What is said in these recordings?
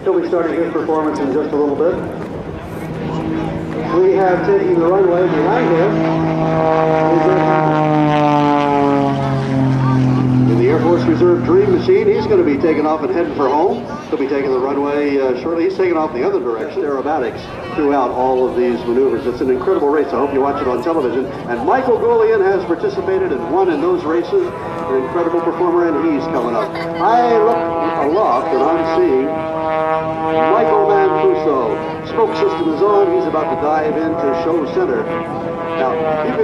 He'll be starting his performance in just a little bit. We have taking the runway behind him in the Air Force Reserve Dream Machine. He's going to be taking off and heading for home. He'll be taking the runway shortly. He's taking off the other direction. Aerobatics throughout all of these maneuvers. It's an incredible race. I hope you watch it on television. And Michael Golian has participated and won in those races. An incredible performer, and he's coming up. I look aloft and I'm seeing Michael Mancuso. Smoke system is on. He's about to dive into show center. Now,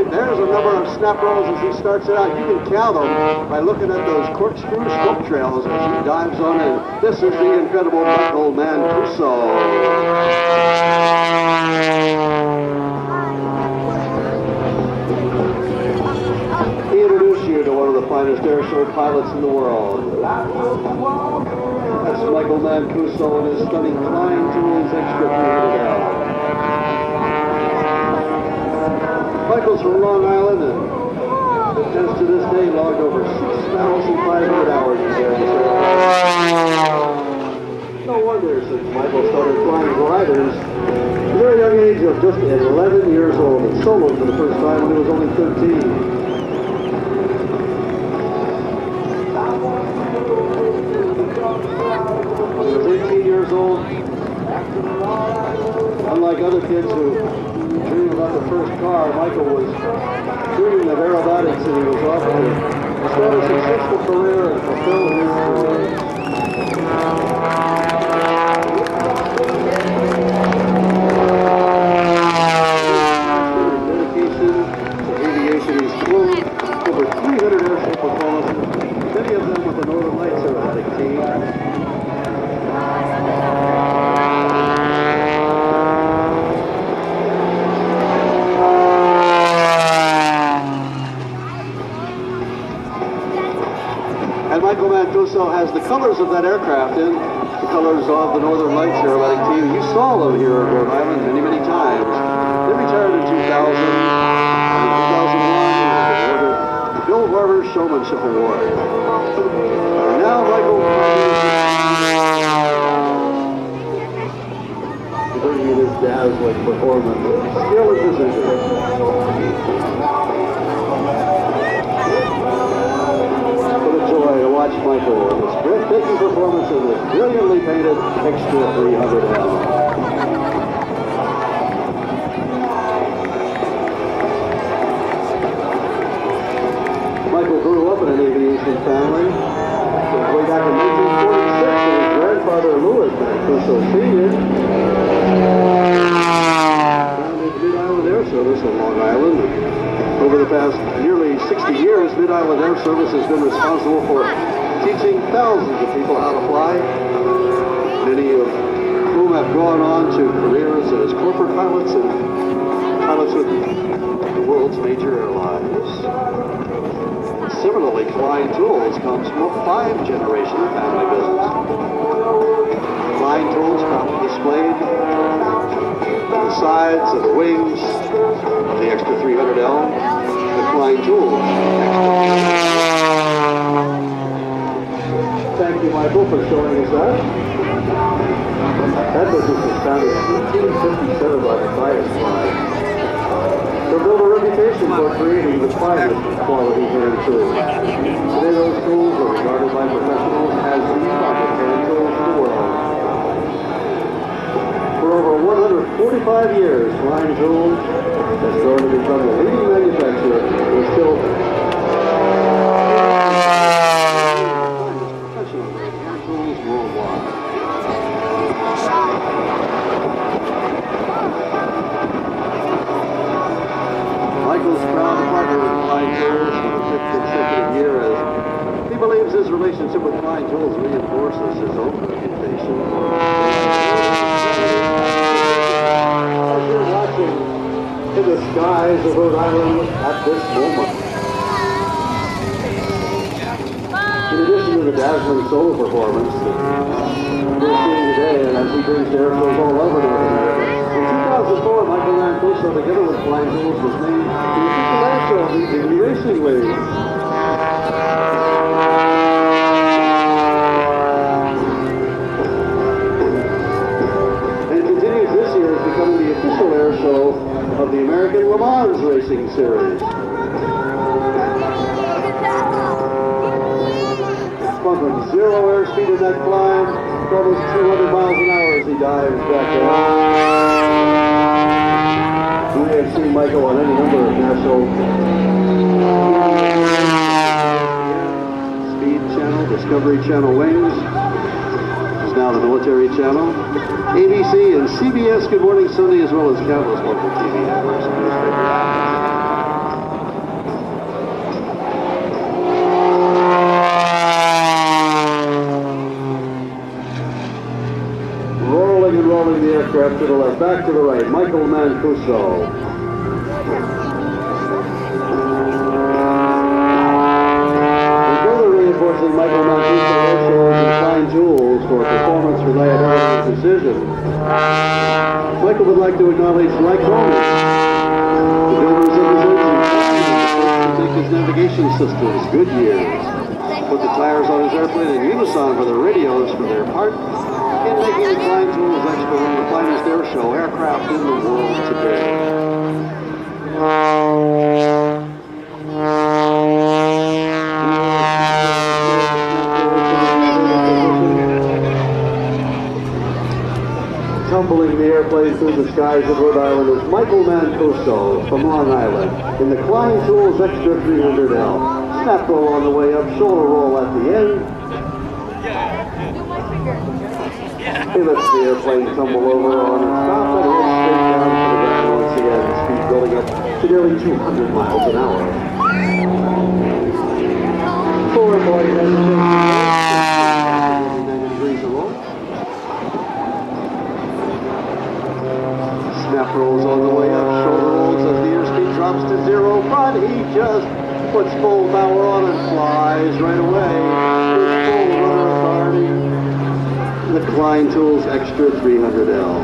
there's a number of snap rolls as he starts it out. You can count them by looking at those corkscrew smoke trails as he dives on in. This is the incredible Michael Mancuso. He introduced you to one of the finest airshow pilots in the world. That's Michael Mancuso and his stunning Klein Tools Extra 300L. Michael's from Long Island and has to this day logged over 6,500 hours in air. No wonder since Michael started flying gliders at a very young age of just 11 years old and soloed for the first time when he was only 13. When he was 18 years old, unlike other kids who dream about the first car, Michael was dreaming of aerobatics, and he was off to start a successful career and fulfill his dreams. Dedication to aviation, he's flown over 300 airshow performances, many of them with the Northern Lights aerobatic team. And Michael Mancuso has the colors of that aircraft in, the colors of the Northern Lights aerobatic team. You saw them here at Rhode Island many, many times. They retired in 2000. In 2001, they were awarded the Bill Barber Showmanship Award. And now Michael bringing this dazzling performance, skill and precision. To watch Michael in this breathtaking performance of this brilliantly painted Extra 300L. Michael grew up in an aviation family. Way back in 1946, his grandfather Louis Mancuso Sr. founded Mid-Island Air Service in Long Island. Over the past nearly 60 years, Mid-Island Air Service has been responsible for teaching thousands of people how to fly, many of whom have gone on to careers as corporate pilots and pilots with the world's major airlines. Similarly, Klein Tools comes from a 5-generation family business. Klein Tools proudly displayed on the sides and the wings of the Extra 300L, the Klein Tools Extra. Thank you, Michael, for showing us that. That business was founded in 1857 by Matthias Klein. They built a reputation for creating the finest quality hand tools. Today, those tools are regarded by professionals as the finest hand tools in the world. For over 145 years, Klein Tools has grown to become the leading manufacturer with still professional hand tools worldwide. Michael's proud to partner with Klein Tools for the 5th consecutive year as he believes his relationship with Klein Tools reinforces his own reputation. As you're watching in the skies of Rhode Island at this moment. In addition to the dazzling solo performance that we're seeing today, and as he brings the air shows all over North America, in 2004, Michael Mancuso, together with Klein Tools, was named the official Airshow of the Disney Racing League. of the American Le Mans Racing Series. Pumping 0 airspeed in that climb, almost 200 miles an hour as he dives back down. You may have seen Michael on any number of national Speed Channel, Discovery Channel Wings. This is now the Military Channel. ABC and CBS Good Morning Sunday, as well as countless local TV networks and newspapers. Rolling the aircraft to the left, back to the right, Michael Mancuso. And further reinforcing Michael Mancuso Airshow and Klein Tools for performance, reliability, and precision. Michael would like to acknowledge Mike Rhode, the builders of his engine, to take his navigation systems, Goodyear. Put the tires on his airplane in unison for the radios for their part. In making the Klein Tools Extra one of the finest airshow aircraft in the world today. Tumbling the airplane through the skies of Rhode Island is Michael Mancuso from Long Island in the Klein Tools Extra 300L. Snap roll on the way up, shoulder roll at the end. He lets the airplane tumble over on its top and heads straight down to the ground once again, speed building up to nearly 200 miles an hour. Forward blade hesitation, 89 degrees or more. Snap rolls on the way up, shoulder rolls as the airspeed drops to 0, but he just puts full power on and flies right away with full rudder authority. The Klein Tools Extra 300L.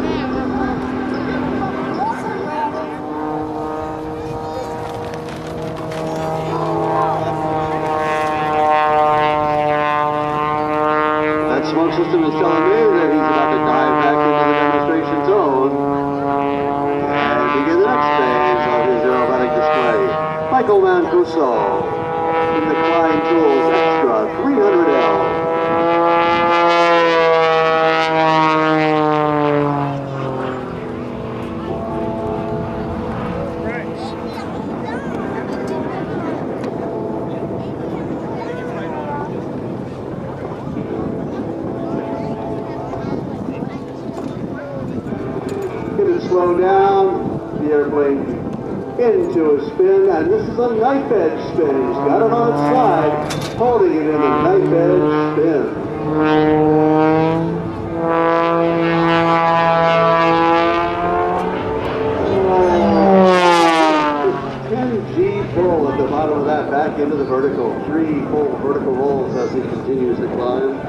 That smoke system is telling me that he's about to dive back into the demonstration zone and begin the next phase of his aerobatic display. Michael Mancuso in the Klein Tools Extra 300L. Slow down, the airplane into a spin, and this is a knife edge spin. He's got it on its side, holding it in a knife edge spin. 10G pull at the bottom of that, back into the vertical. 3 full vertical rolls as he continues to climb.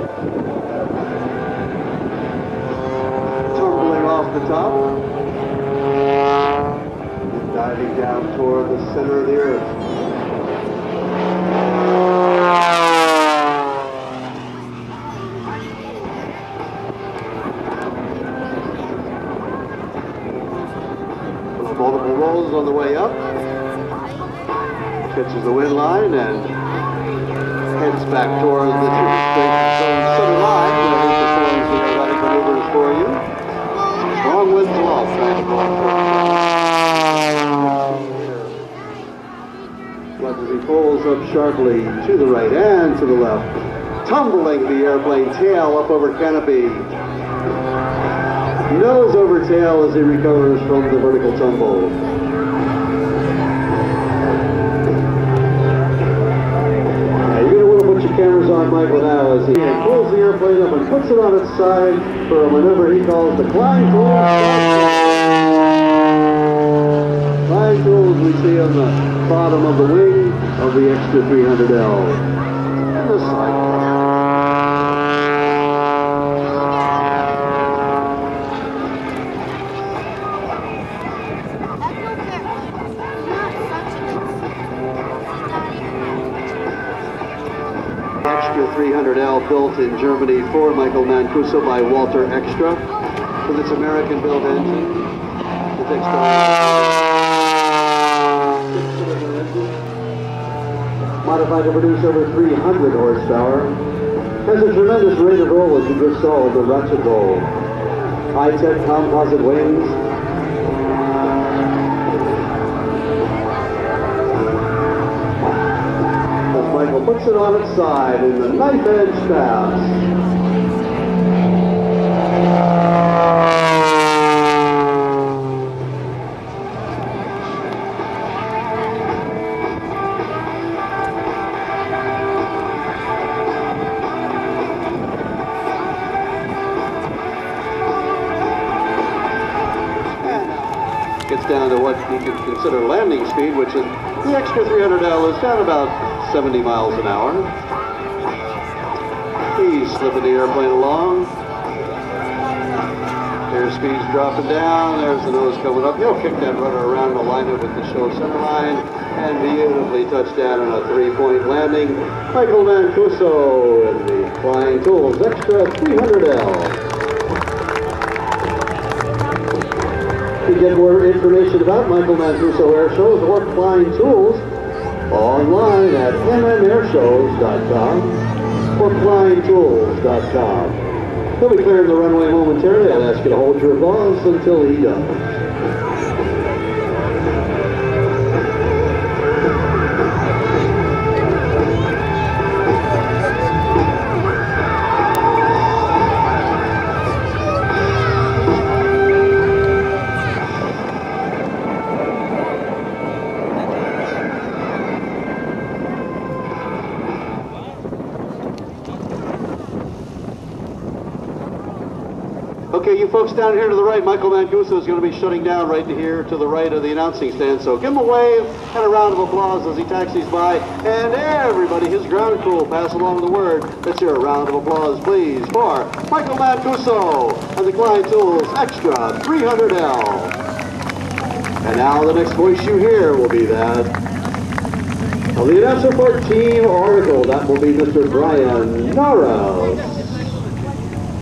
Tumbling off the top. Diving down toward the center of the earth. Multiple rolls on the way up. Catches the wind line and heads back toward the center line where he performs the aerobatic maneuvers for you. Strong winds aloft, back and forth. As he pulls up sharply to the right and to the left, tumbling the airplane tail up over canopy. Nose over tail as he recovers from the vertical tumble. Now you're going to want to put your cameras on Michael now as he pulls the airplane up and puts it on its side for a maneuver he calls the Klein Tools Extra. Klein Tools we see on the bottom of the wing of the Extra 300L. And the side. Extra 300L built in Germany for Michael Mancuso by Walter Extra with its American-built engine. It takes modified to produce over 300 horsepower. Has a tremendous rate of roll, as you just saw, the ratchet roll. High-tech composite wings. As Michael puts it on its side in the knife-edge pass. Gets down to what you could consider landing speed, which is the extra 300L is down about 70 miles an hour. He's slipping the airplane along. Airspeed's dropping down. There's the nose coming up. He'll kick that rudder around and align it with the show center line and beautifully touch down on a 3-point landing. Michael Mancuso in the Klein Tools Extra 300L. To get more information about Michael Mancuso Airshows or Klein Tools, online at mmairshows.com or kleintools.com. He'll be clearing the runway momentarily. I'll ask you to hold your applause until he does. Okay, you folks down here to the right, Michael Mancuso is going to be shutting down right here to the right of the announcing stand. So give him a wave and a round of applause as he taxis by. And everybody, his ground crew, pass along the word. Let's hear a round of applause, please, for Michael Mancuso and the Klein Tools Extra 300L. And now the next voice you hear will be that of the announcer for Team Oracle. That will be Mr. Brian Norris.